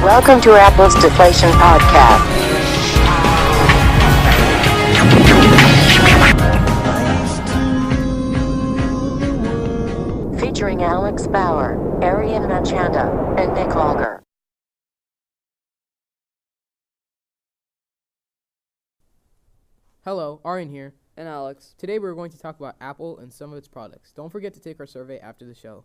Welcome to Apple's Deflation Podcast. Featuring Alex Bauer, Arian Manchanda, and Nick Holger. Hello, Arian here. And Alex. Today we're going to talk about Apple and some of its products. Don't forget to take our survey after the show.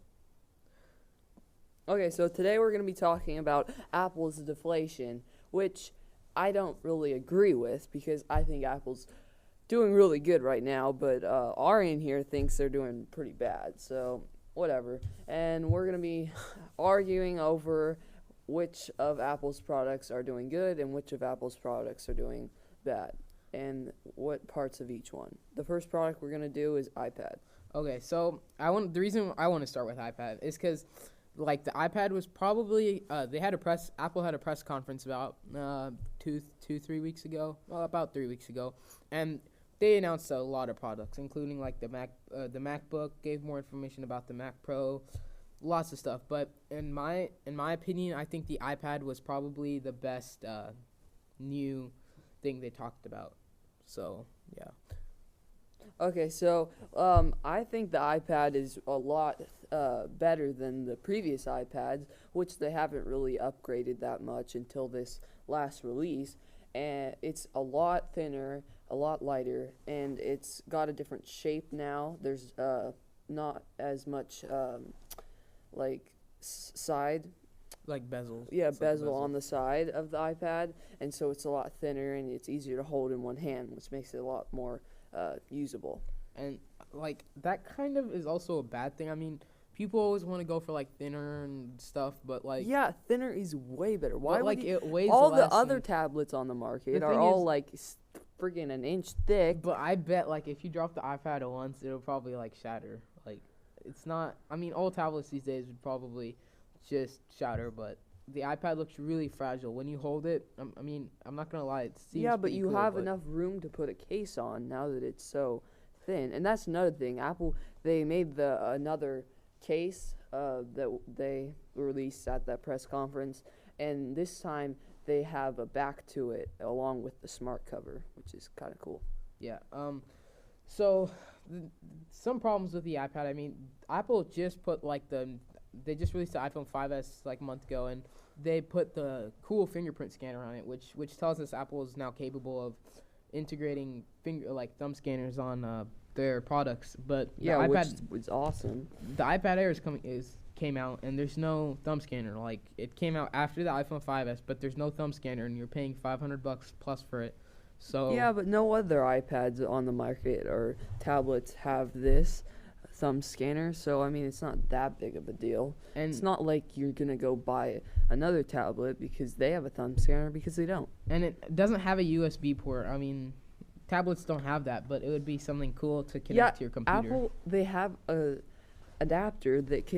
Okay, so today we're going to be talking about Apple's deflation, which I don't really agree with because I think Apple's doing really good right now, but Arian here thinks they're doing pretty bad, so whatever. And we're going to be arguing over which of Apple's products are doing good and which of Apple's products are doing bad, and what parts of each one. The first product we're going to do is iPad. Okay, so the reason I want to start with iPad is because the iPad was probably Apple had a press conference about 3 weeks ago, about 3 weeks ago, and they announced a lot of products, including the MacBook, gave more information about the Mac Pro, lots of stuff. But in my opinion, I think the iPad was probably the best new thing they talked about. So yeah. Okay, so I think the iPad is a lot better than the previous iPads, which they haven't really upgraded that much until this last release. And it's a lot thinner, a lot lighter, and it's got a different shape now. There's not as much side. Like bezels. Yeah, bezel on the side of the iPad, and so it's a lot thinner and it's easier to hold in one hand, which makes it a lot more usable. And that kind of is also a bad thing. I mean, people always want to go for thinner and stuff, but yeah, thinner is way better. Why would it weighs all less the other tablets on the market the are thing all friggin' an inch thick? But I bet if you drop the iPad at once, it'll probably shatter. It's not. I mean, all tablets these days would probably just shatter, but the iPad looks really fragile when you hold it. I mean, I'm not gonna lie, it seems but you cool, have enough room to put a case on now that it's so thin. And that's another thing. Apple, they made another case that they released at that press conference, and this time they have a back to it along with the smart cover, which is kind of cool. Yeah. So some problems with the iPad. I mean, Apple just put they just released the iPhone 5S a month ago, and they put the cool fingerprint scanner on it, which tells us Apple is now capable of integrating thumb scanners on their products. But yeah, the iPad, which was awesome. The iPad Air came out, and there's no thumb scanner. It came out after the iPhone 5S, but there's no thumb scanner, and you're paying $500 plus for it. So yeah, but no other iPads on the market or tablets have this thumb scanner, so I mean it's not that big of a deal. And it's not like you're gonna go buy another tablet because they have a thumb scanner, because they don't. And it doesn't have a USB port. I mean, tablets don't have that, but it would be something cool to connect to your computer. Apple, they have a adapter that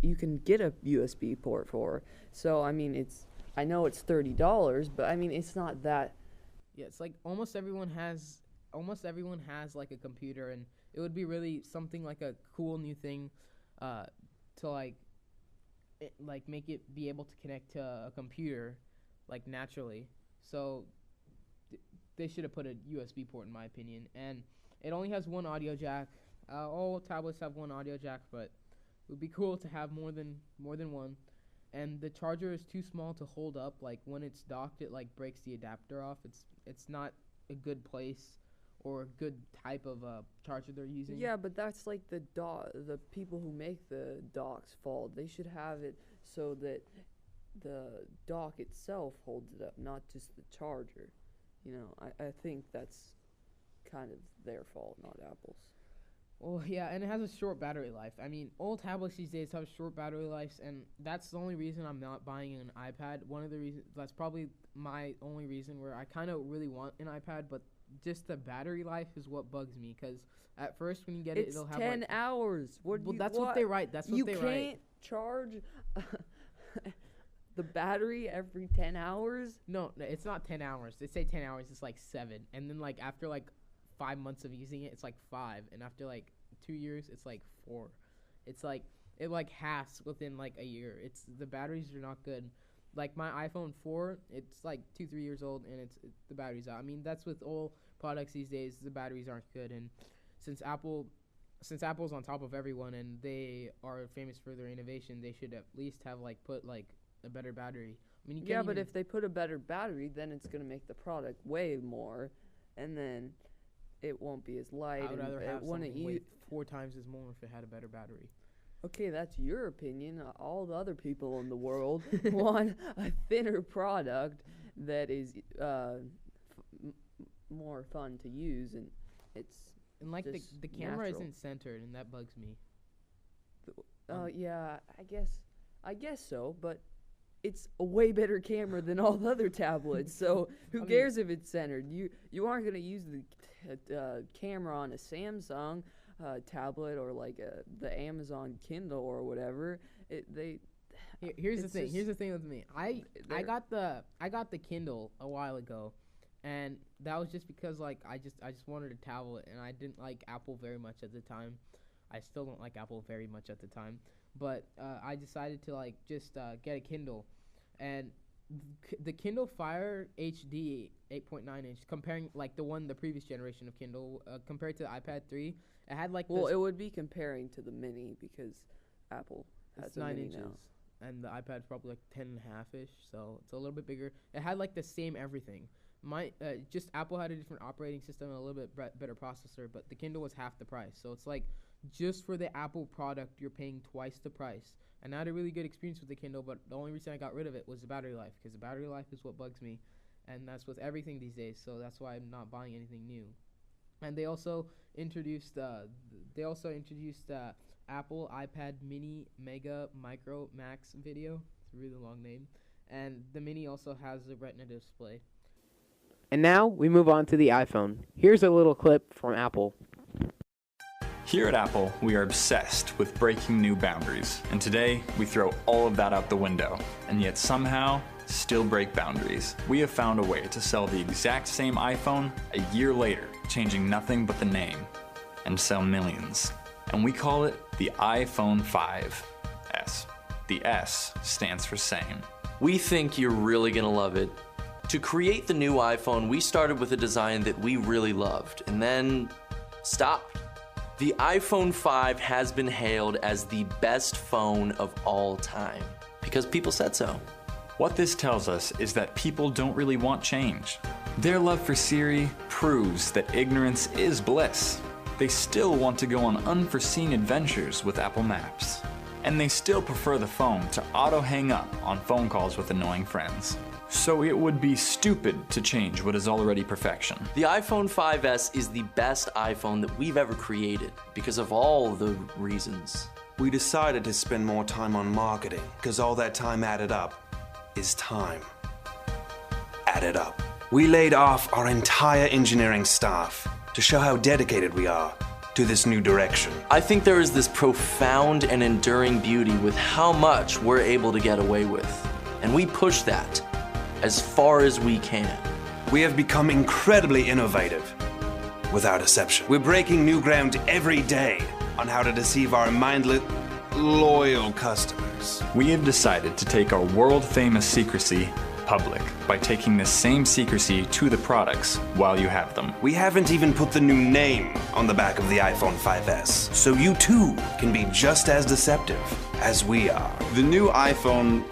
you can get a USB port for. So I mean I know it's $30, but I mean it's not that. Yeah, it's almost everyone has a computer, and it would be really something a cool new thing to make it be able to connect to a computer naturally. So they should have put a USB port, in my opinion. And it only has one audio jack. All tablets have one audio jack, but it would be cool to have more than one. And the charger is too small to hold up. When it's docked, it breaks the adapter off. It's not a good place or a good type of charger they're using. Yeah, but that's the people who make the dock's fault. They should have it so that the dock itself holds it up, not just the charger. I think that's kind of their fault, not Apple's. Well, yeah, and it has a short battery life. I mean, old tablets these days have short battery lives, and that's the only reason I'm not buying an iPad. One of the reasons, that's probably my only reason where I kind of really want an iPad, but just the battery life is what bugs me, because at first when you get it'll have 10 hours. That's what they write. That's what they write. You can't charge the battery every 10 hours? No, it's not 10 hours. They say 10 hours. It's 7, and then after 5 months of using it, it's 5, and after 2 years, it's 4. It's it halves within a year. The batteries are not good. like my iPhone 4, it's like 2-3 years old, and the battery's out. I mean, that's with all products these days. The batteries aren't good, and since Apple's on top of everyone and they are famous for their innovation, they should at least have like put like a better battery. I mean, you Yeah, can't but even, if they put a better battery, then it's gonna make the product way more, and then it won't be as light. I would and rather it have wouldn't something weigh 4 times as more if it had a better battery. Okay, that's your opinion. All the other people in the world want a thinner product that is more fun to use, and it's And like just the camera natural. isn't centered, and that bugs me. yeah, I guess so, but it's a way better camera than all the other tablets. So who I mean- cares if it's centered? You aren't gonna use the camera on a Samsung tablet or like the Amazon Kindle or whatever. Here's the It's thing. just- Here's the thing with me. I they're- got the Kindle a while ago, and that was just because like I just wanted a tablet, and I didn't like Apple very much at the time. I still don't like Apple very much at the time, but I decided to like just get a Kindle, and the Kindle Fire HD 8.9 inch, comparing like the previous generation of Kindle compared to the iPad 3, it had like Well, this, it would be comparing to the Mini because Apple has it's a 9 Mini inches. now. And the iPad's probably like 10.5 ish, so it's a little bit bigger. It had like the same everything. Just Apple had a different operating system and a little bit better processor, but the Kindle was half the price. So it's like just for the Apple product, you're paying twice the price. And I had a really good experience with the Kindle, but the only reason I got rid of it was the battery life, because the battery life is what bugs me, and that's with everything these days. So that's why I'm not buying anything new. And they also introduced Apple iPad Mini Mega Micro Max Video. It's a really long name. And the Mini also has a Retina display. And now we move on to the iPhone. Here's a little clip from Apple. Here at Apple, we are obsessed with breaking new boundaries, and today we throw all of that out the window, and yet somehow still break boundaries. We have found a way to sell the exact same iPhone a year later, changing nothing but the name, and sell millions. And we call it the iPhone 5S. The S stands for same. We think you're really gonna love it. To create the new iPhone, we started with a design that we really loved and then stopped. The iPhone 5 has been hailed as the best phone of all time because people said so. What this tells us is that people don't really want change. Their love for Siri proves that ignorance is bliss. They still want to go on unforeseen adventures with Apple Maps. And they still prefer the phone to auto hang up on phone calls with annoying friends. So it would be stupid to change what is already perfection. The iPhone 5S is the best iPhone that we've ever created because of all the reasons. We decided to spend more time on marketing because all that time added up is time. Added up. We laid off our entire engineering staff to show how dedicated we are to this new direction. I think there is this profound and enduring beauty with how much we're able to get away with. And we push that as far as we can. We have become incredibly innovative, without exception. We're breaking new ground every day on how to deceive our mindless, loyal customers. We have decided to take our world-famous secrecy public by taking the same secrecy to the products while you have them. We haven't even put the new name on the back of the iPhone 5S, so you too can be just as deceptive as we are. The new iPhone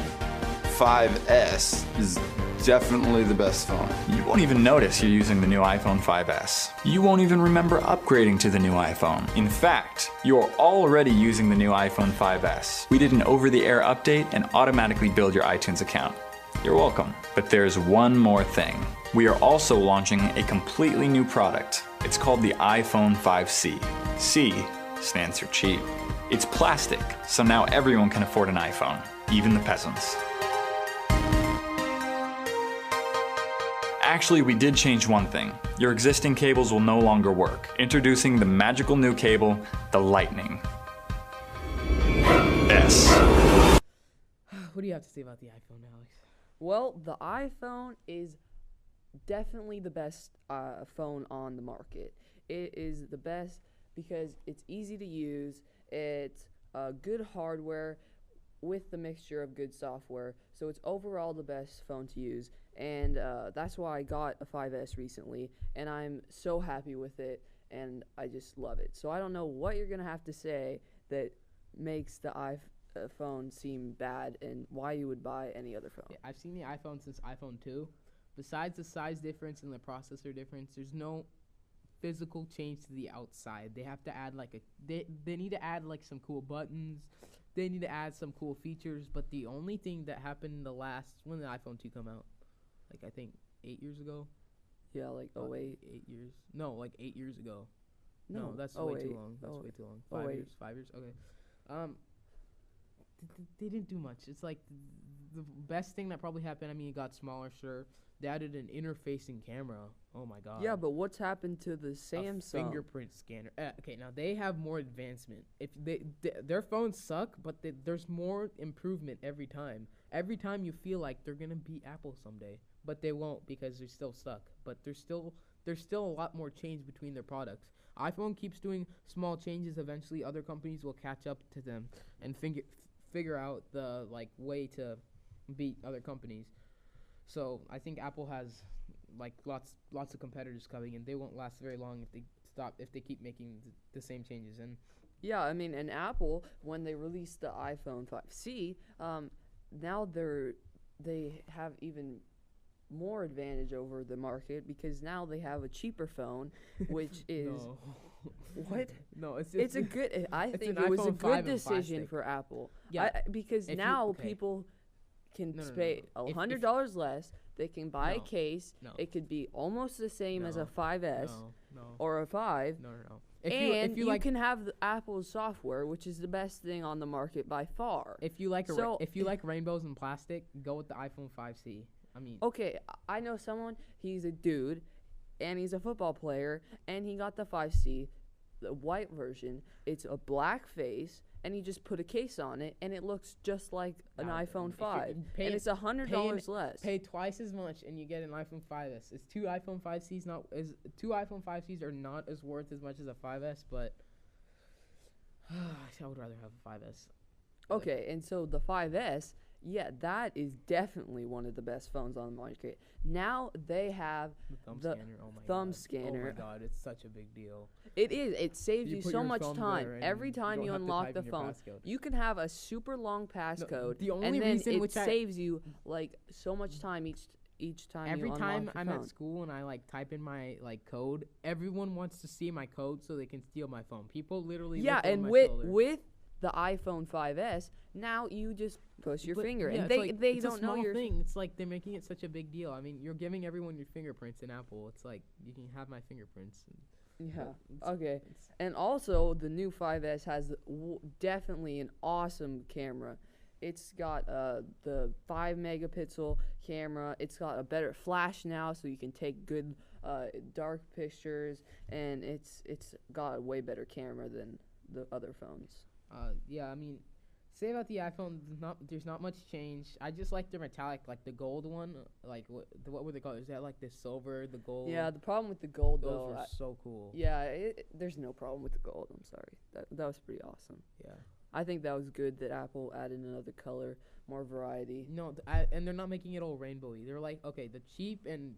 5S is definitely the best phone. You won't even notice you're using the new iPhone 5S. You won't even remember upgrading to the new iPhone. In fact, you're already using the new iPhone 5S. We did an over-the-air update and automatically build your iTunes account. You're welcome. But there's one more thing. We are also launching a completely new product. It's called the iPhone 5C. C stands for cheap. It's plastic, so now everyone can afford an iPhone, even the peasants. Actually, we did change one thing. Your existing cables will no longer work. Introducing the magical new cable, the Lightning S. What do you have to say about the iPhone, Alex? Well, the iPhone is definitely the best phone on the market. It is the best because it's easy to use, it's good hardware, with the mixture of good software. So it's overall the best phone to use, and that's why I got a 5S recently, and I'm so happy with it, and I just love it. So I don't know what you're gonna have to say that makes the iPhone seem bad, and why you would buy any other phone. Yeah, I've seen the iPhone since iPhone 2. Besides the size difference and the processor difference, there's no physical change to the outside. They have to add they need to add like some cool buttons. They need to add some cool features, but the only thing that happened when the iPhone 2 come out, like I think 8 years ago. Yeah, like 08. 8 years. No, like 8 years ago. No, that's 08. way too long. That's way too long. 5 years. 5 years. Okay. They didn't do much. It's like the best thing that probably happened. I mean, it got smaller, sure. They added an interfacing camera. Oh my god. Yeah, but what's happened to the Samsung? A fingerprint scanner. Okay, now they have more advancement. If their phones suck, but there's more improvement every time. Every time you feel like they're gonna beat Apple someday, but they won't because they're still stuck. But there's still a lot more change between their products. iPhone keeps doing small changes. Eventually, other companies will catch up to them and figure out the way to beat other companies. So I think Apple has lots of competitors coming, and they won't last very long if they keep making the same changes. And yeah, I mean, and Apple, when they released the iPhone 5C, now they have even more advantage over the market because now they have a cheaper phone, which is no. What? No, it's a good. I it's think an it was a iPhone 5 good in decision plastic. for Apple. Yeah, because now people can pay $100 less. They can buy a case. No. It could be almost the same as a No. 5S No. or a 5. No. And you can have the Apple's software, which is the best thing on the market by far. If you like rainbows and plastic, go with the iPhone 5C. I mean, Okay, I know someone, he's a dude, and he's a football player, and he got the 5C, the white version. It's a black face, and he just put a case on it, and it looks just like an iPhone 5. And it's $100 less. Pay twice as much, and you get an iPhone 5S. Is two iPhone 5Cs are not as worth as much as a 5S, but I would rather have a 5S. Okay, and so the 5S, yeah, that is definitely one of the best phones on the market. Now they have The thumb the scanner. scanner. Oh my god, it's such a big deal. It is. It saves You you put so your much thumb time. there and Every you time don't you have to unlock type the in your phone, passcode. you can have a super long passcode, the only and then reason it which I- saves you so much time each time. Every you unlock time your I'm phone. at school and I type in my code, everyone wants to see my code so they can steal my phone. People literally Yeah, look over and my with shoulder. with the iPhone 5S, now you just push your But, finger, yeah, and it's they it's don't a know small your thing. It's like they're making it such a big deal. I mean, you're giving everyone your fingerprints in Apple. It's like you can have my fingerprints. Yeah. Okay. And also, the new 5S has definitely an awesome camera. It's got the 5 megapixel camera. It's got a better flash now, so you can take good dark pictures, and it's got a way better camera than the other phones. Yeah, I mean, say about the iPhone, there's not much change. I just like the metallic, like the gold one. Like what were they called? Is that like the silver, the gold? Yeah. The problem with the gold, those though. were so cool. Yeah. There's no problem with the gold. I'm sorry. That was pretty awesome. Yeah. I think that was good that Apple added another color, more variety. No, and they're not making it all rainbowy. They're like, okay, the cheap and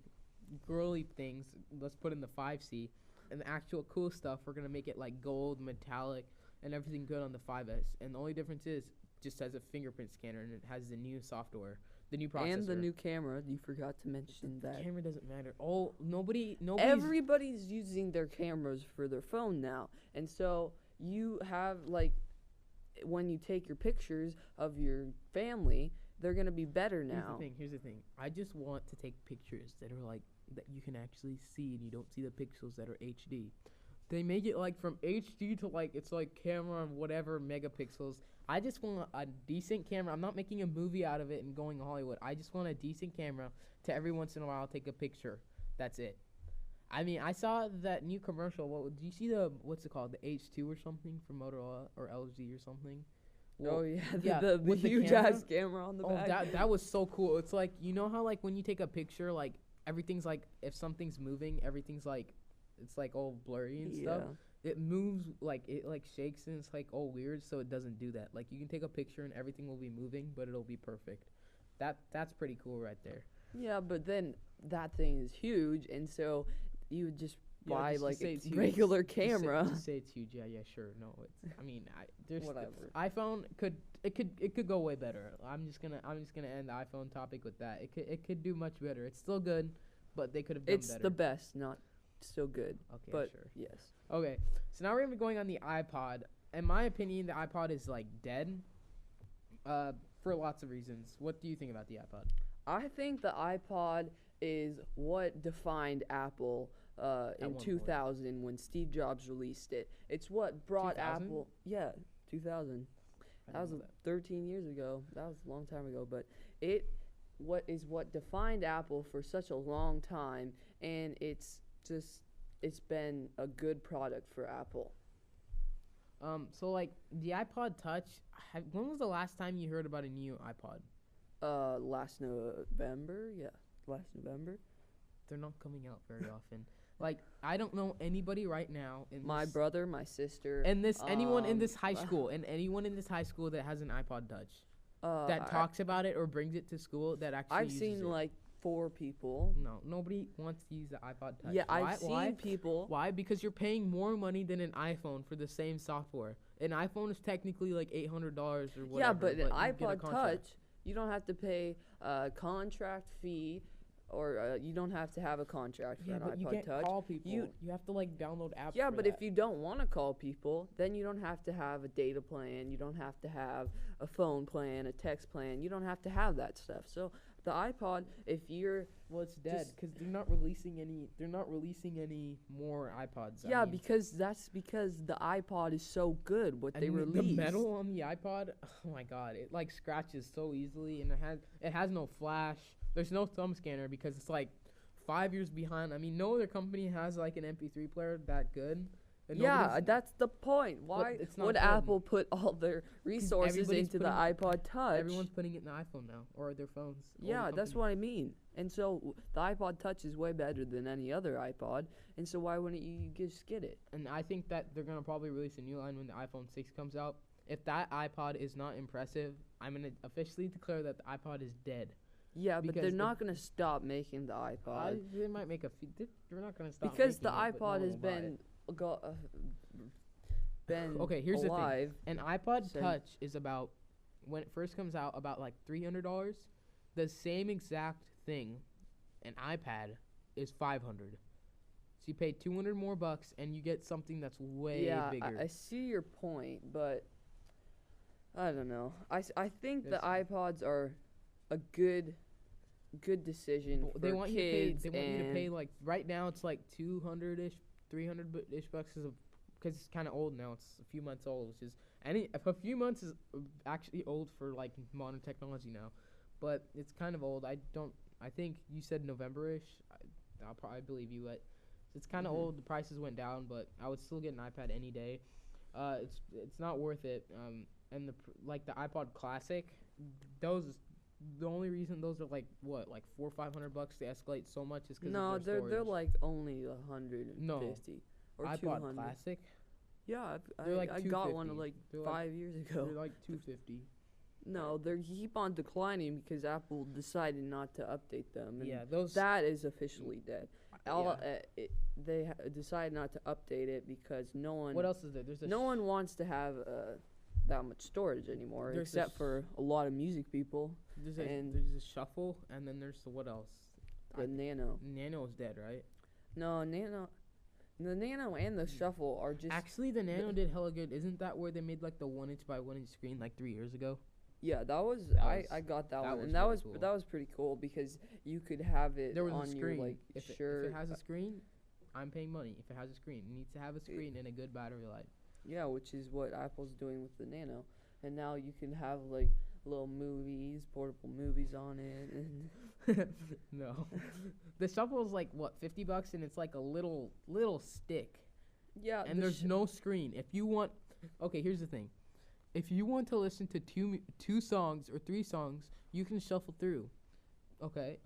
girly things, let's put in the 5C, and the actual cool stuff, we're gonna make it like gold, metallic, and everything good on the 5S. And the only difference is just has a fingerprint scanner, and it has the new software, the new processor, And the new camera. You forgot to mention that. camera doesn't matter. Nobody's Everybody's using their cameras for their phone now, and so you have when you take your pictures of your family, they're gonna be better now. Here's the thing. I just want to take pictures that are like that you can actually see, and you don't see the pixels that are HD. They make it like from HD to it's like camera and whatever megapixels. I just want a decent camera. I'm not making a movie out of it and going to Hollywood. I just want a decent camera to every once in a while take a picture. That's it. I mean, I saw that new commercial. Do you see what's it called? The H2 or something from Motorola or LG or something? Oh yeah, yeah, the with the huge camera? ass camera on the Oh, back. that was so cool. It's like, you know how when you take a picture, everything's if something's moving, everything's it's all blurry and stuff. Yeah. it moves like it like shakes and it's like all weird, so it doesn't do that. Like you can take a picture and everything will be moving, but it'll be perfect. That's pretty cool right there. Yeah, but then that thing is huge, and so you would just Yeah, buy just like say a it's huge. regular Just say- camera. Just say it's huge. Yeah, sure. No, it's. I mean, there's Whatever. iPhone could go way better. I'm just gonna end the iPhone topic with that. It could do much better. It's still good, but they could have done It's better. the best, not still good. Okay, but sure. yes. Okay, so now we're gonna be going on the iPod. In my opinion, the iPod is like dead. For lots of reasons. What do you think about the iPod? I think the iPod is what defined Apple in one point. 2000 when Steve Jobs released it. It's what brought 2000? Apple. Yeah, 2000. I That was didn't know 13 years ago. That was a long time ago, but what defined Apple for such a long time, and it's been a good product for Apple. So like the iPod Touch. When was the last time you heard about a new iPod? Last November, yeah, last November. They're not coming out very often. Like I don't know anybody right now in My this, brother, my sister, and this anyone in this high uh, school and anyone in this high school that has an iPod Touch that I- talks about it or brings it to school that actually I've uses seen it. like 4 people. No, nobody wants to use the iPod Touch. Yeah, Why? I've seen Why? people. Why? Because you're paying more money than an iPhone for the same software. An iPhone is technically like $800 or whatever. Yeah, but an you get a iPod contract. Touch, you don't have to pay a contract fee, or you don't have to have a contract for Yeah, an but iPod you can't Touch. call people. You- You have to like download apps. Yeah, for but that. if you don't want to call people, then you don't have to have a data plan. You don't have to have a phone plan, a text plan. You don't have to have that stuff. So the iPod, if you're Well, it's dead Just- because they're not releasing any. They're not releasing any more iPods. I yeah, mean, because that's because the iPod is so good. What they and release. the metal on the iPod. Oh my god, it like scratches so easily, and it has no flash. There's no thumb scanner because it's like 5 years behind. I mean, no other company has like an MP3 player that good. And Yeah, nobody's- that's the point. Why it's not would good. Apple put all their resources everybody's into the putting- iPod Touch? everyone's putting it in the iPhone now or their phones. all the Yeah, that's companies. what I mean. And so the iPod Touch is way better than any other iPod. And so why wouldn't you just get it? And I think that they're gonna probably release a new line when the iPhone 6 comes out. If that iPod is not impressive, I'm gonna officially declare that the iPod is dead. Yeah, but they're Because not going to stop making the iPod. They might make a few. They're not gonna stop. Because the making it, but iPod no has one will buy it. been Okay, here's the thing. alive. An iPod Same. Touch is about, when it first comes out, about like $300. The same exact thing, an iPad, is $500. So you pay 200 more bucks and you get something that's way Yeah, bigger. I see your point, but I don't know. I think the This- iPods are a good decision Well, for they want you to pay. kids. They want you to pay and- like right now. It's like 200ish, 300ish bucks because it's kind of old now. It's a few months old, which is a few months is actually old for like modern technology now, but it's kind of old. I think you said November-ish. I'll probably believe you. It's kind of Mhm. old. The prices went down, but I would still get an iPad any day. It's not worth it. And like the iPod Classic, the only reason those are like what, like $400 or $500 they escalate so much is because No, of their they're storage. like only 150 or iPod 200. Classic. Yeah, They're like I got one 250. like They're 5 years ago. They're like 250. No, they keep on declining because Apple decided not to update them. And Yeah, those. that is officially dead. yeah. They decided not to update it because no one What else is there? There's a no one wants to have that much storage anymore, There's except this- for a lot of music people. and- there's a Shuffle, and then there's what else? The Nano. Nano is dead, right? No, the Nano and the Shuffle are just Actually, the Nano did hella good. Isn't that where they made like the 1" by 1" screen like 3 years ago? yeah. That was That I was- got that that one, was and that really was cool. that was pretty cool because you could have it There was on a your screen. like if shirt. it has a screen, I'm paying money. If it has a screen, it needs to have a screen and a good battery life. Yeah, which is what Apple's doing with the Nano. And now you can have like little movies, portable movies on it, and No, the Shuffle is like what, $50, and it's like a little stick, yeah, and there's no screen. If you want, okay, here's the thing: if you want to listen to two songs or 3 songs, you can shuffle through. Okay,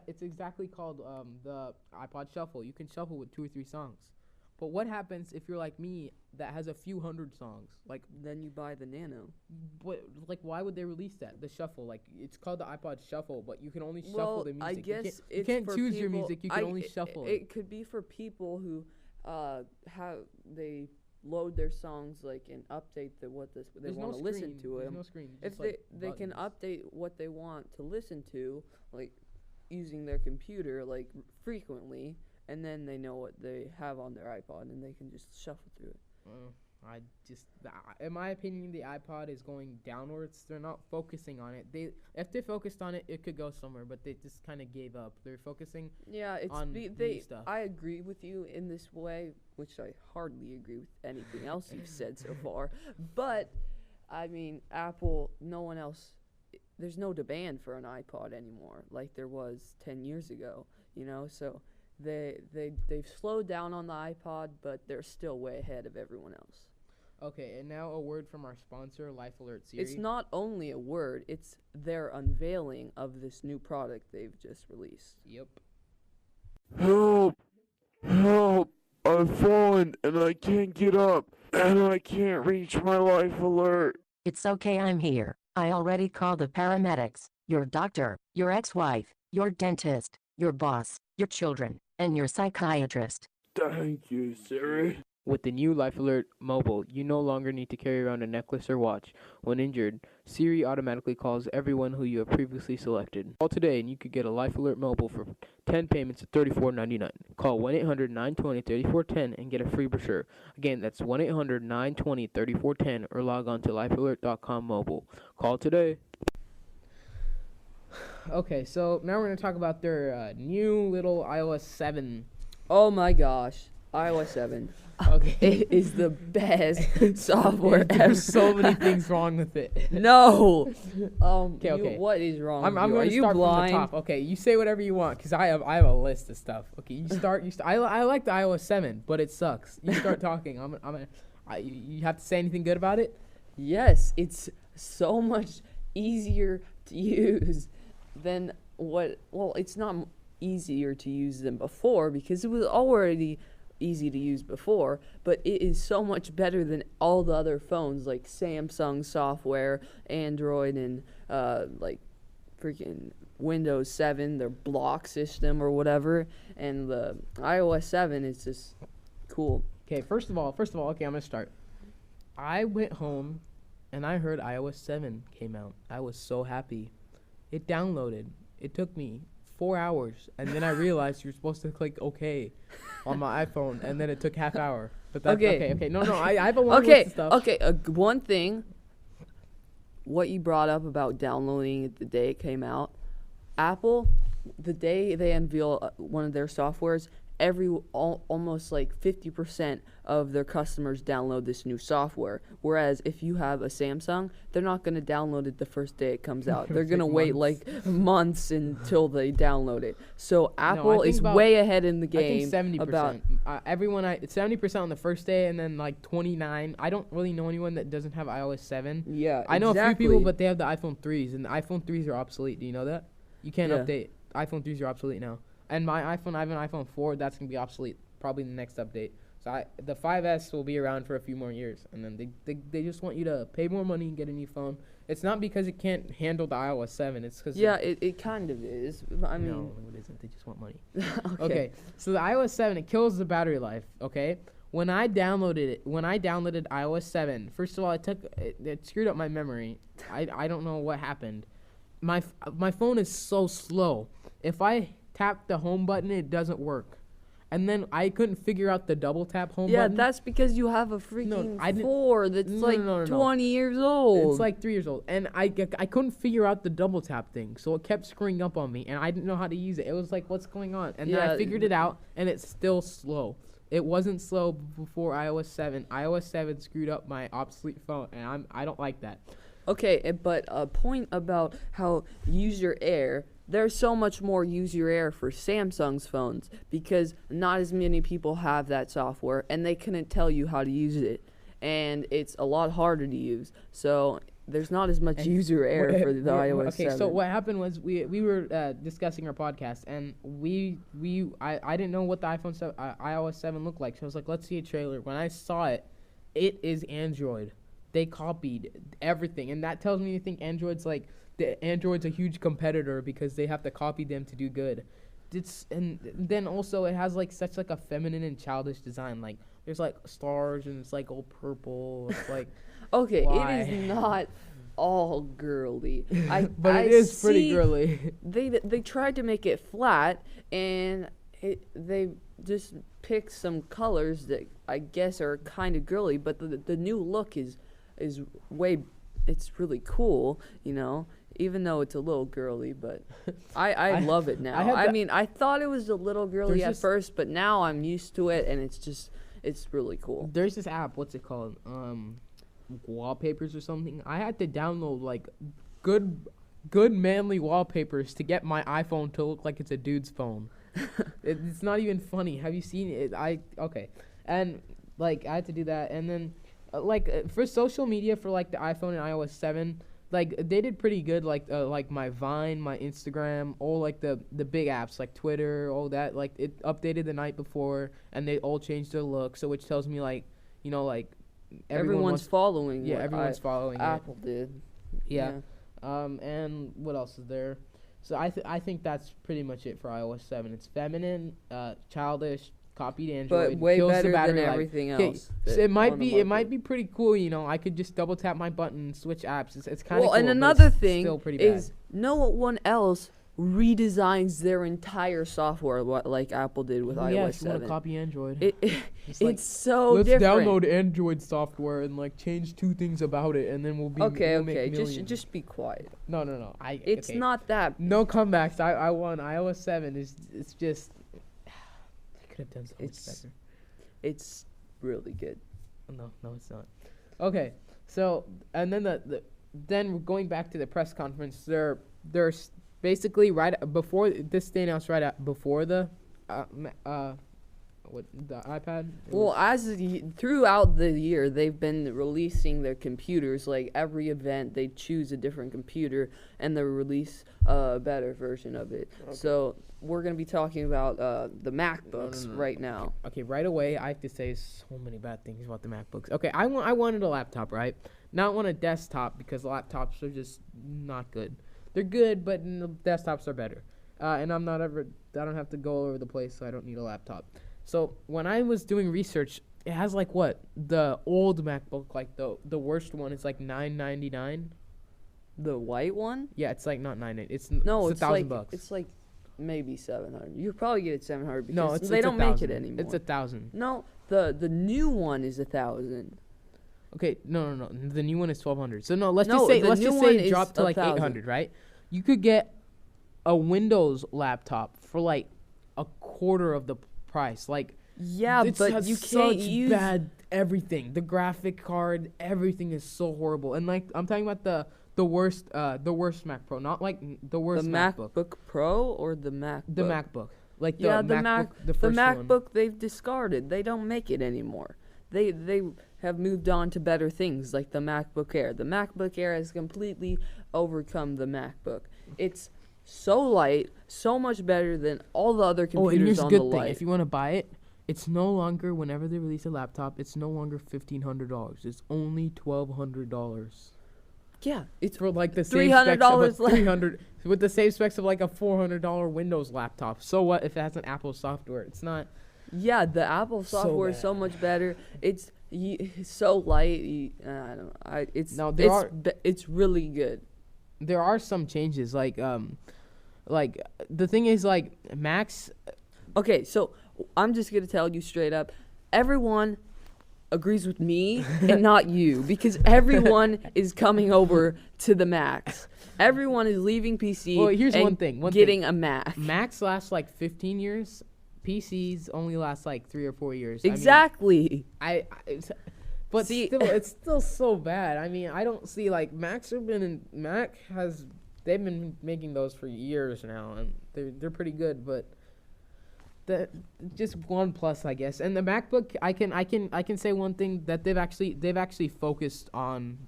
it's exactly called the iPod Shuffle. You can shuffle with 2 or 3 songs. But what happens if you're like me that has a few hundred songs? Like, Then you buy the Nano. why would they release that? The shuffle, like it's called the iPod Shuffle, but you can only Well, shuffle the I music. guess you it's can't for choose your people- music. You can only shuffle it. It could be for people who have they load their songs like and update what they There's want to no listen screen. to There's them. no screen. If just, like, they can buttons. update what they want to listen to, like using their computer like frequently, and then they know what they have on their iPod and they can just shuffle through it. In my opinion, the iPod is going downwards. They're not focusing on it. If they focused on it, it could go somewhere, but they just kind of gave up. They're focusing. Yeah, it's on be, new they. stuff. I agree with you in this way, which I hardly agree with anything else you've said so far. But I mean, Apple. No one else. There's no demand for an iPod anymore, like there was 10 years ago. So they've slowed down on the iPod, but they're still way ahead of everyone else. Okay, and now a word from our sponsor, Life Alert Siri. It's not only a word; it's their unveiling of this new product they've just released. Yep. Help! Help! I've fallen and I can't get up and I can't reach my life alert. It's okay, I'm here. I already called the paramedics, your doctor, your ex-wife, your dentist, your boss, your children, and your psychiatrist. Thank you, Siri. With the new Life Alert Mobile, you no longer need to carry around a necklace or watch. When injured, Siri automatically calls everyone who you have previously selected. Call today and you could get a Life Alert Mobile for 10 payments of $34.99. Call 1-800-920-3410 and get a free brochure. Again, that's 1-800-920-3410 or log on to lifealert.com mobile. Call today. Okay, so now we're going to talk about their new little iOS 7. Oh my gosh, iOS 7. Okay. It is the best software ever. There's so many things wrong with it. No. Okay. What is wrong? I'm with you? going Are to you start blind? from the top. Okay, you say whatever you want because I have a list of stuff. Okay, you start. I like the iOS 7, but it sucks. You start talking. You have to say anything good about it? Yes, it's so much easier to use than what. Well, it's not easier to use than before because it was already easy to use before, but it is so much better than all the other phones like Samsung software, Android, and like freaking Windows 7, their block system or whatever, and the iOS 7 is just cool. Okay, first of all, okay, I'm gonna start. I went home and I heard iOS 7 came out. I was so happy. It downloaded. It took me 4 hours, and then I realized you're supposed to click OK on my iPhone, and then it took half hour. But that's okay. No, I have a long list of stuff. Okay, one thing, what you brought up about downloading it the day it came out, Apple, the day they unveil one of their softwares, almost like 50% of their customers download this new software. Whereas if you have a Samsung, they're not going to download it the first day it comes out. They're going to wait like months until they download it. So Apple is way ahead in the game. I think 70%. About 70% on the first day, and then like 29. I don't really know anyone that doesn't have iOS 7. Yeah, I know a few exactly. people, but they have the iPhone 3s, and the iPhone 3s are obsolete. Do you know that? You can't Yeah. update. iPhone 3s are obsolete now. And my iPhone, I have an iPhone 4. That's gonna be obsolete probably in the next update. So the 5S will be around for a few more years, and then they just want you to pay more money and get a new phone. It's not because it can't handle the iOS 7. It's because it kind of is. I mean, no, it isn't. They just want money. okay. Okay, so the iOS 7, it kills the battery life, okay? When I downloaded iOS 7, first of all, it screwed up my memory. I don't know what happened. My phone is so slow. If I tap the home button, it doesn't work. And then I couldn't figure out the double tap home button. Yeah, that's because you have a freaking 4 that's No. 20 years old. It's like 3 years old. And I couldn't figure out the double tap thing. So it kept screwing up on me. And I didn't know how to use it. It was like, what's going on? And then I figured it out. And it's still slow. It wasn't slow before iOS 7. iOS 7 screwed up my obsolete phone. And I don't like that. Okay, but a point about how use your Air, there's so much more use your Air for Samsung's phones because not as many people have that software and they couldn't tell you how to use it. And it's a lot harder to use. So there's not as much user error for the iOS 7. Okay, so what happened was we were discussing our podcast, and I didn't know what the iOS 7 looked like, so I was like, let's see a trailer. When I saw it, it is Android. They copied everything, and that tells me to think Android's a huge competitor because they have to copy them to do good. And then also it has like such like a feminine and childish design. Like there's like stars and it's like all purple. It's like okay, why? it is not all girly. But it is pretty girly. They tried to make it flat, and they just picked some colors that I guess are kind of girly. But the new look is it's really cool, you know. Even though it's a little girly, but I love it now. I thought it was a little girly at first, but now I'm used to it, and it's really cool. There's this app, what's it called? Wallpapers or something. I had to download like good manly wallpapers to get my iPhone to look like it's a dude's phone. It's not even funny. Have you seen it? Okay. And like I had to do that, and then for social media for like the iPhone and iOS 7, like they did pretty good, like my Vine, my Instagram, all like the big apps like Twitter, all that. Like it updated the night before, and they all changed their look. So which tells me like, you know, like everyone's following. Yeah, everyone's following. Apple did. Yeah. And what else is there? So I think that's pretty much it for iOS 7. It's feminine, childish, copied Android, but way kills better the battery than life. everything Okay, else. So it might be pretty cool, you know. I could just double tap my button and switch apps. It's kind of cool. And another but thing still pretty is bad. no one else redesigns their entire software like Apple did with iOS 7. Yeah, if you want to copy Android. It's so let's different. download Android software and like change 2 things about it, and then we'll be okay. Make millions. Just be quiet. No. It's not that. No comebacks. I won. iOS 7 it's just. I could have done so much better. It's really good. No, it's not. Okay, so and then then going back to the press conference, they're basically right before this they announced right before the the iPad. Well, throughout the year, they've been releasing their computers. Like every event, they choose a different computer and they release a better version of it. Okay. So we're gonna be talking about the MacBooks right now. Okay, right away, I have to say so many bad things about the MacBooks. Okay, I wanted a laptop, right? Not want a desktop because laptops are just not good. They're good, but the desktops are better. And I don't have to go all over the place, so I don't need a laptop. So when I was doing research, it has like what the old MacBook, like the worst one, is like $999. The white one? Yeah, it's like not $999. It's $1,000. It's like maybe $700. You probably get it $700 because no, they don't make it anymore. It's $1,000. No, the new one is $1,000. Okay, no. The new one is $1,200. So no, let's just say it dropped to like $800, right? You could get a Windows laptop for like a quarter of the price. Like yeah, but you can't use bad everything. The graphic card, everything is so horrible. And like I'm talking about the worst Mac Pro, not like the worst MacBook. The MacBook Pro or the MacBook? The MacBook. Like the MacBook, the first MacBook one. They've discarded. They don't make it anymore. They have moved on to better things like the MacBook Air. The MacBook Air has completely overcome the MacBook. It's so light, so much better than all the other computers on the light. If you want to buy it, it's no longer, whenever they release a laptop, it's no longer $1,500. It's only $1,200. Yeah, it's for like the same specs of a $300 with the same specs of like a $400 Windows laptop. So what if it has an Apple software? It's not. Yeah, the Apple software is so much better. It's so light. I don't know. It's really good. There are some changes like the thing is like Macs. Okay, so I'm just gonna tell you straight up, everyone agrees with me and not you because everyone is coming over to the Macs. Everyone is leaving PC. Well, here's and getting a Mac. Macs last like 15 years. PCs only last like 3 or 4 years. Exactly. But still, it's still so bad. I mean, I don't see like they've been making those for years now, and they're pretty good. But just one plus, I guess. And the MacBook, I can say one thing that they've actually focused on.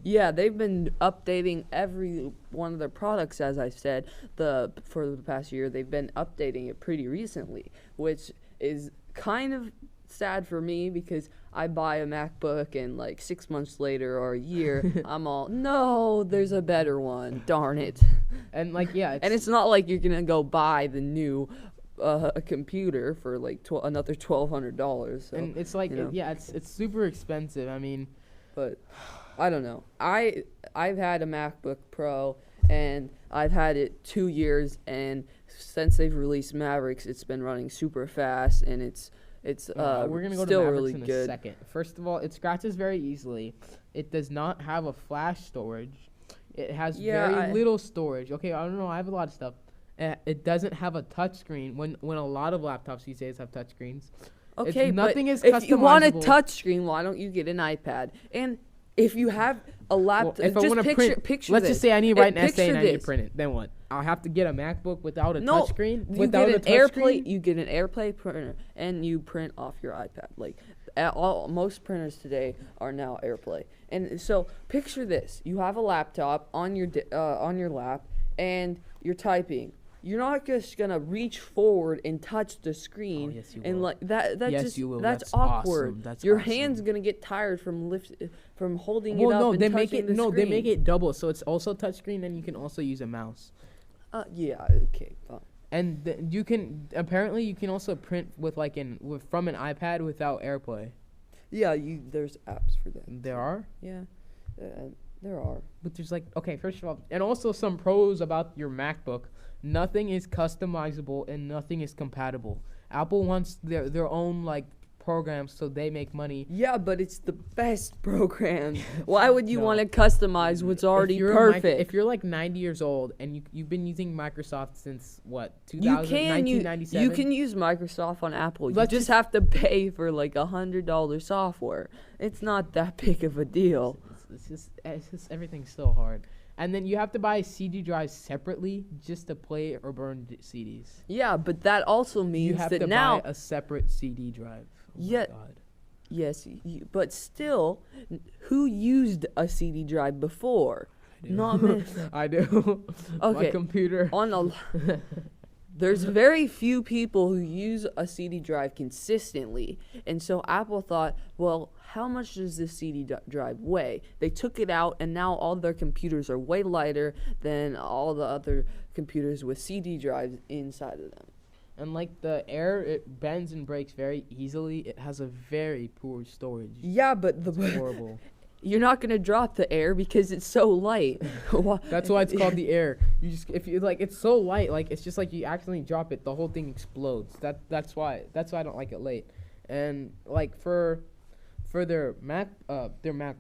Yeah, they've been updating every one of their products, as I said. For the past year, they've been updating it pretty recently, which is kind of sad for me because I buy a MacBook and like 6 months later or a year, I'm all, no, there's a better one. Darn it. And like, yeah, And it's not like you're gonna go buy the new a computer for like another $1,200. So, and it's like, you know. it's super expensive. I mean, But I don't know. I've had a MacBook Pro and I've had it 2 years, and since they've released Mavericks, it's been running super fast, and it's we're gonna go still to Mavericks really in a good. second. First of all, it scratches very easily. It does not have a flash storage. It has very little storage. Okay, I don't know. I have a lot of stuff. It doesn't have a touch screen when a lot of laptops these days have touch screens. Okay, nothing but is if you want a customizable. touch screen, why don't you get an iPad? And if you have a laptop, If I just want to picture, print, let's this. just say I need to write an essay and I need to this. print it. Then what? I'll have to get a MacBook without a No, touch screen. you Without get a an touch AirPlay. screen? You get an AirPlay printer, and you print off your iPad. Like most printers today are now AirPlay. And so picture this: you have a laptop on your lap, and you're typing. You're not just gonna reach forward and touch the screen, yes, you and will. like that. That Yes, just you will. that's That's awkward. awesome. That's your awesome. hand's gonna get tired from holding Well, it up no, and they make touching it the no, screen. they make it double, so it's also touchscreen, and you can also use a mouse. Yeah. Okay. Fine. And you can also print with from an iPad without AirPlay. Yeah. There's apps for that. There are, Yeah. There are. but there's first of all, and also some pros about your MacBook. Nothing is customizable and nothing is compatible. Apple wants their own programs so they make money. Yeah, but it's the best program. Why would you want to customize what's already If you're perfect? if you're 90 years old and you've been using Microsoft since what, you 1997? you can use Microsoft on Apple. You Let's just have to pay for $100 software. It's not that big of a deal. It's just everything's so hard. And then you have to buy CD drives separately just to play or burn CDs. Yeah, but that also You means have that to now, buy a separate CD drive. Oh Yeah. my God. yes, but still, who used a CD drive before? Not many. I do. My Okay. computer. There's very few people who use a CD drive consistently, and so Apple thought, well, how much does this CD drive weigh? They took it out, and now all their computers are way lighter than all the other computers with CD drives inside of them. And the Air, it bends and breaks very easily. It has a very poor storage. Yeah, but It's horrible. you're not gonna drop the Air because it's so light. That's why it's called the Air. You just it's so light, it's just you accidentally drop it, the whole thing explodes. That's why I don't like it late. And for their Mac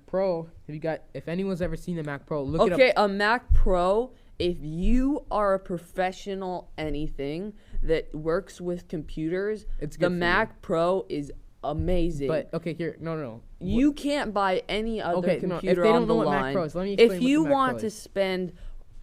Pro, if anyone's ever seen the Mac Pro, look it up. Okay, a Mac Pro, if you are a professional anything that works with computers, It's the good for Mac Pro is amazing. But okay, here, no. You can't buy any other Okay, no, if computer they on don't know the what Mac line. Pro is, let me explain If what you the Mac want Pro to is. spend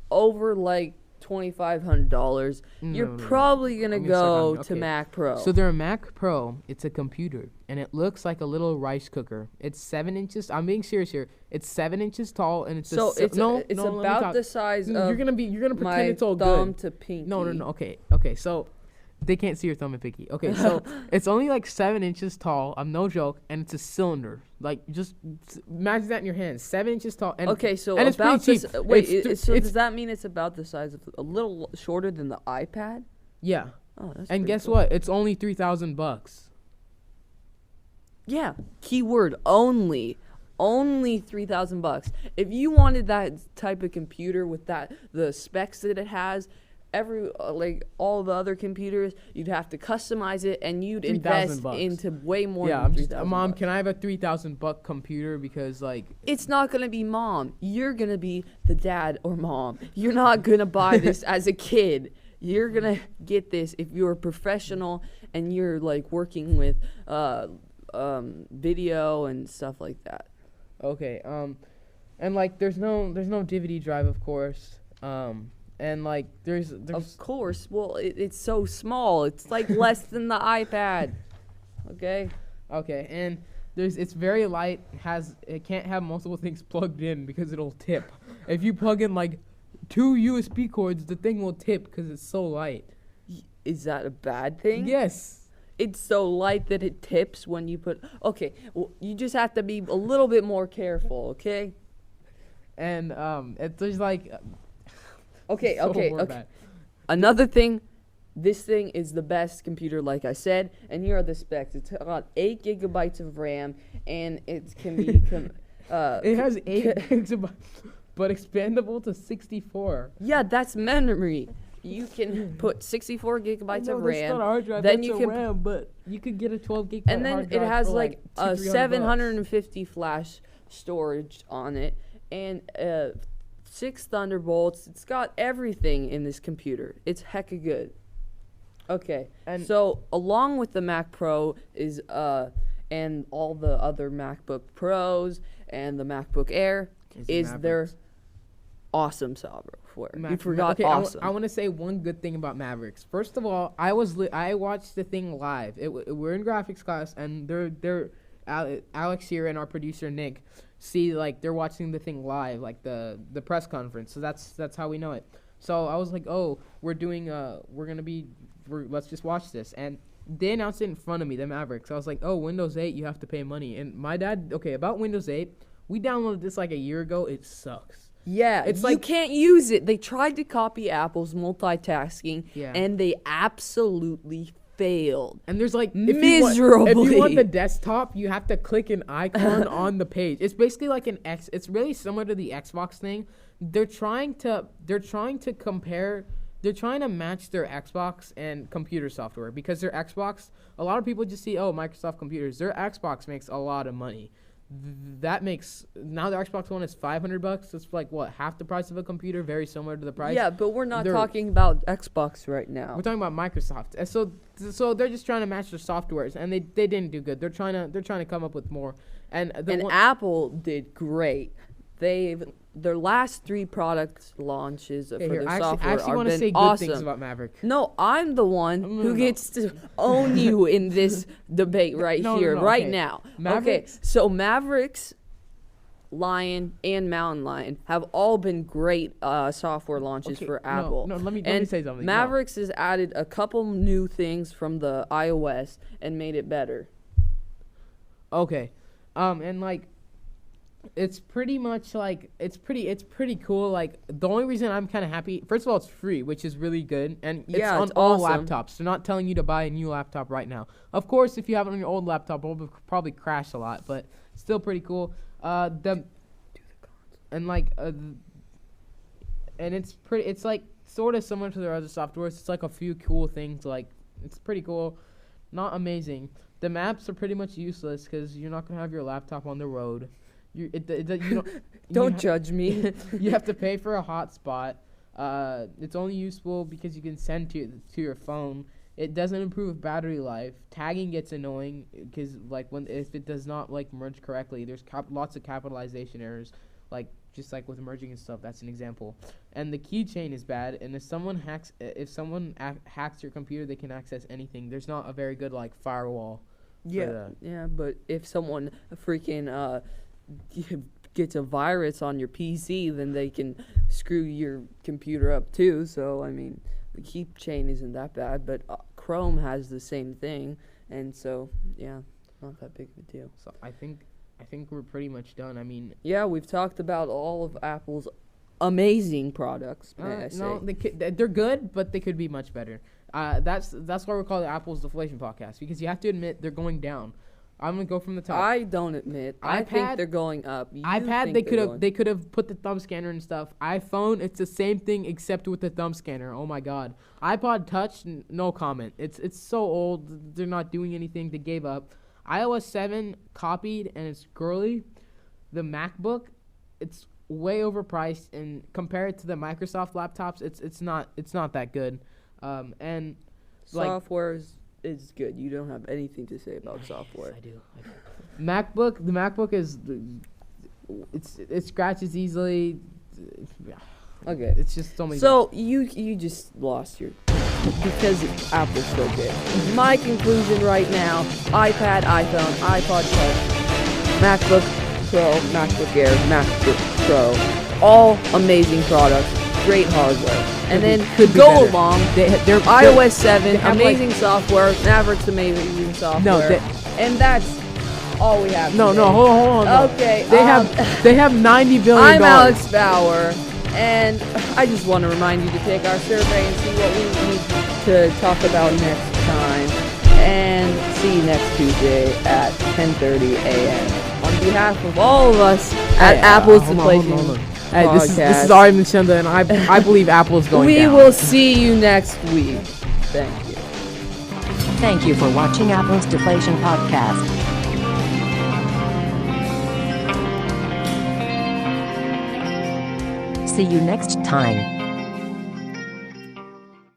over $2,500, you're No. probably gonna Give me a go second, to okay. Mac Pro. So their Mac Pro, it's a computer, and it looks like a little rice cooker. It's 7 inches. I'm being serious here. It's 7 inches tall, and it's So it's let me about talk. the size You're of gonna pretend my it's all thumb good. to pinky. No. Okay. So they can't see your thumb and pinky. Okay, so it's only 7 inches tall. I'm no joke, and it's a cylinder. Just imagine that in your hand. 7 inches tall. And Okay, so and it's about pretty this. cheap. Wait, It's does that mean it's about the size of a little shorter than the iPad? yeah. Oh, that's And pretty guess cool. what? It's only $3,000. Yeah, keyword only. Only $3,000. If you wanted that type of computer with the specs that it has, all the other computers, you'd have to customize it, and you'd invest $3,000. into way more. Yeah, than I'm just, $3,000. Mom, can I have a $3,000 computer? Because It's not gonna be mom. You're gonna be the dad or mom. You're not gonna buy this as a kid. You're gonna get this if you're a professional and you're working with video and stuff like that. okay, and there's no DVD drive, of course. And like there's Of course. Well, it's so small. It's like less than the iPad. Okay. okay, and it's very light. It can't have multiple things plugged in because it'll tip. If you plug in like 2 USB cords, the thing will tip because it's so light. Is that a bad thing? Yes. It's so light that it tips when you put. Okay. Well, you just have to be a little bit more careful. Okay. And there's like. Okay. so Okay. more Okay. bad. Another thing. This thing is the best computer, like I said, and here are the specs. It's got 8 gigabytes of RAM, and it can be It has 8 gigabytes, but expandable to 64. yeah, that's memory. You can put 64 gigabytes of That's RAM. not a hard drive. then That's you a can RAM, but you could get a 12 gig. and then hard it drive has for like a $200-$300. 750 flash storage on it, and 6 Thunderbolts. It's got everything in this computer. It's hecka good. Okay, And- so along with the Mac Pro is and all the other MacBook Pros and the MacBook Air is their awesome software. You forgot okay, awesome. I want to say one good thing about Mavericks. First of all, I watched the thing live. We're in graphics class, and they're Alex here and our producer Nick see like they're watching the thing live, like the press conference. So that's how we know it. So I was like, oh, let's just watch this. And they announced it in front of me, the Mavericks. I was like, oh, Windows 8, you have to pay money. And my dad, okay, about Windows 8, we downloaded this like a year ago. It sucks. Yeah, It's you like- can't use it. They tried to copy Apple's multitasking, Yeah. and they absolutely failed. And there's like if Miserably. you want the desktop, you have to click an icon on the page. It's basically like an X. It's really similar to the Xbox thing. They're trying to compare. They're trying to match their Xbox and computer software because their Xbox. A lot of people just see Microsoft computers. Their Xbox makes a lot of money. That makes now the Xbox One is $500. It's like what, half the price of a computer. Very similar to the price. Yeah, but we're not They're- talking about Xbox right now. We're talking about Microsoft. And so they're just trying to match their softwares, and they didn't do good. They're trying to come up with more. And Apple did great. Their last 3 product launches for here, their I software actually are want to been say good awesome. things about Maverick. No, I'm the one No, who no. gets to own you in this debate right No, here, no, right okay. now. Mavericks- Okay, so Mavericks, Lion, and Mountain Lion have all been great software launches Okay, for no, Apple. no, let me And say something. No. Mavericks has added a couple new things from the iOS and made it better. Okay, and like, it's pretty much like it's pretty cool. Like the only reason I'm kind of happy, first of all, it's free, which is really good, and Yeah, it's on it's all awesome. laptops. They're not telling you to buy a new laptop right now. Of course, if you have it on your old laptop, it'll probably crash a lot, but still pretty cool. And it's like sort of similar to their other softwares. It's like a few cool things. Like it's pretty cool, not amazing. The maps are pretty much useless because you're not gonna have your laptop on the road. You Don't judge me. You have to pay for a hotspot. It's only useful because you can send to your phone. It doesn't improve battery life. Tagging gets annoying because if it does not like merge correctly, there's lots of capitalization errors. Like just like with merging and stuff, that's an example. And the keychain is bad. And if someone hacks your computer, they can access anything. There's not a very good like firewall. Yeah, but if someone freaking gets a virus on your PC, then they can screw your computer up too. So I mean, the keychain isn't that bad, but Chrome has the same thing, and so yeah, not that big of a deal. So I think we're pretty much done. I mean, Yeah, we've talked about all of Apple's amazing products. May I say? no, they're good, but they could be much better. That's why we're called the Apple's Deflation Podcast, because you have to admit they're going down. I'm gonna go from the top. I don't admit. I think iPad- they're going up. You iPad, think they could have put the thumb scanner and stuff. iPhone, it's the same thing except with the thumb scanner. Oh my god. iPod Touch, no comment. It's so old. They're not doing anything. They gave up. iOS 7 copied and it's girly. The MacBook, it's way overpriced, and compared to the Microsoft laptops, it's not that good. And like, software is good. You don't have anything to say about software. I do. MacBook. The MacBook is it scratches easily. Okay. It's just so many. So you just lost your because Apple's so good. My conclusion right now: iPad, iPhone, iPod Touch, MacBook Pro, MacBook Air, MacBook Pro, all amazing products, great hardware, and then could be go better. along. they're iOS 7, they have, amazing software, Maverick's amazing software, No, and that's all we have. no, today. hold on. No. Okay, They have $90 billion. I'm Alex Bauer, and I just want to remind you to take our survey and see what we need to talk about next time. And see you next Tuesday at 10:30 a.m. On behalf of all of us at Apple's Deflation Hey, this is Podcast, Ari Machenda, and I believe Apple is going we down. will see you next week. Thank you. Thank you for watching Apple's Deflation Podcast. See you next time.